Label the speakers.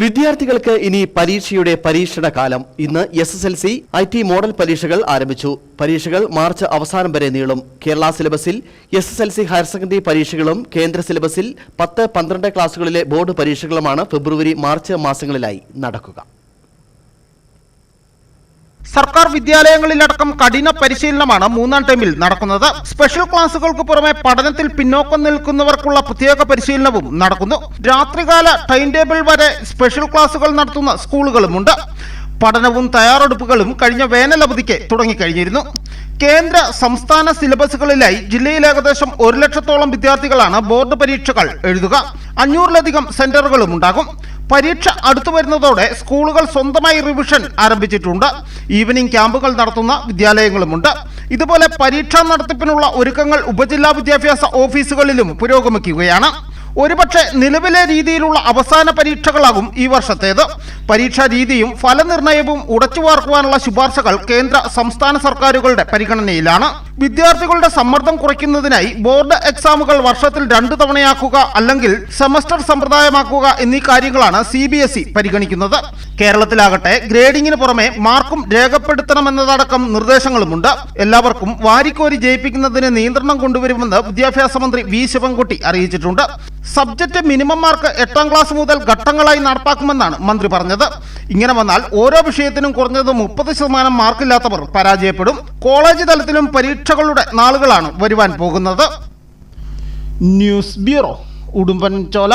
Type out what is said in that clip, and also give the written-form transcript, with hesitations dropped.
Speaker 1: വിദ്യാർത്ഥികൾക്ക് ഇനി പരീക്ഷയുടെ പരീക്ഷണ കാലം. ഇന്ന് SSLC IT മോഡൽ പരീക്ഷകൾ ആരംഭിച്ചു. പരീക്ഷകൾ മാർച്ച് അവസാനം വരെ നീളും. കേരള സിലബസിൽ SSLC ഹയർ സെക്കൻഡറി പരീക്ഷകളും കേന്ദ്ര സിലബസിൽ 10-12 ക്ലാസുകളിലെ ബോർഡ് പരീക്ഷകളുമാണ് ഫെബ്രുവരി മാർച്ച് മാസങ്ങളിലായി നടക്കുക.
Speaker 2: സർക്കാർ വിദ്യാലയങ്ങളിലടക്കം കഠിന പരിശീലനമാണ് മൂന്നാം ടൈമിൽ നടക്കുന്നത്. സ്പെഷ്യൽ ക്ലാസുകൾക്ക് പുറമെ പഠനത്തിൽ പിന്നോക്കം നിൽക്കുന്നവർക്കുള്ള പ്രത്യേക പരിശീലനവും നടക്കുന്നു. രാത്രികാല ടൈം ടേബിൾ വരെ സ്പെഷ്യൽ ക്ലാസുകൾ നടത്തുന്ന സ്കൂളുകളുമുണ്ട്. പഠനവും തയ്യാറെടുപ്പുകളും കഴിഞ്ഞ വേനലവധിക്ക് തുടങ്ങിക്കഴിഞ്ഞിരുന്നു. കേന്ദ്ര സംസ്ഥാന സിലബസുകളിലായി ജില്ലയിൽ ഏകദേശം 1 ലക്ഷത്തോളം വിദ്യാർത്ഥികളാണ് ബോർഡ് പരീക്ഷകൾ എഴുതുക. 500-ലധികം സെന്ററുകളും ഉണ്ടാകും. പരീക്ഷ അടുത്തു വരുന്നതോടെ സ്കൂളുകൾ സ്വന്തമായി റിവിഷൻ ആരംഭിച്ചിട്ടുണ്ട്. ഈവനിംഗ് ക്യാമ്പുകൾ നടത്തുന്ന വിദ്യാലയങ്ങളുമുണ്ട്. ഇതുപോലെ പരീക്ഷാ നടത്തിപ്പിനുള്ള ഒരുക്കങ്ങൾ ഉപജില്ലാ വിദ്യാഭ്യാസ ഓഫീസുകളിലും പുരോഗമിക്കുകയാണ്. ഒരുപക്ഷെ നിലവിലെ രീതിയിലുള്ള അവസാന പരീക്ഷകളാകും ഈ വർഷത്തേത്. പരീക്ഷാ രീതിയും ഫലനിർണയവും ഉടച്ചുവാർക്കുവാനുള്ള ശുപാർശകൾ കേന്ദ്ര സംസ്ഥാന സർക്കാരുകളുടെ പരിഗണനയിലാണ്. വിദ്യാർത്ഥികളുടെ സമ്മർദ്ദം കുറയ്ക്കുന്നതിനായി ബോർഡ് എക്സാമുകൾ വർഷത്തിൽ 2 തവണയാക്കുക അല്ലെങ്കിൽ സെമസ്റ്റർ സമ്പ്രദായമാക്കുക എന്നീ കാര്യങ്ങളാണ് CBSE പരിഗണിക്കുന്നത്. കേരളത്തിലാകട്ടെ ഗ്രേഡിങ്ങിന് പുറമെ മാർക്കും രേഖപ്പെടുത്തണമെന്നതടക്കം നിർദ്ദേശങ്ങളുമുണ്ട്. എല്ലാവർക്കും വാരിക്കോരി ജയിപ്പിക്കുന്നതിന് നിയന്ത്രണം കൊണ്ടുവരുമെന്ന് വിദ്യാഭ്യാസ മന്ത്രി V. ശിവൻകുട്ടി അറിയിച്ചിട്ടുണ്ട്. സബ്ജക്ട് മിനിമം മാർക്ക് 8ാം ക്ലാസ് മുതൽ ഘട്ടങ്ങളായി നടപ്പാക്കുമെന്നാണ് മന്ത്രി പറഞ്ഞത്. ഇങ്ങനെ വന്നാൽ ഓരോ വിഷയത്തിനും കുറഞ്ഞത് 30% മാർക്കില്ലാത്തവർ പരാജയപ്പെടും. കോളേജ് തലത്തിലും പരീക്ഷകളുടെ നാളുകളാണ് വരുവാൻ പോകുന്നത്. News bureau, Udumbanchola.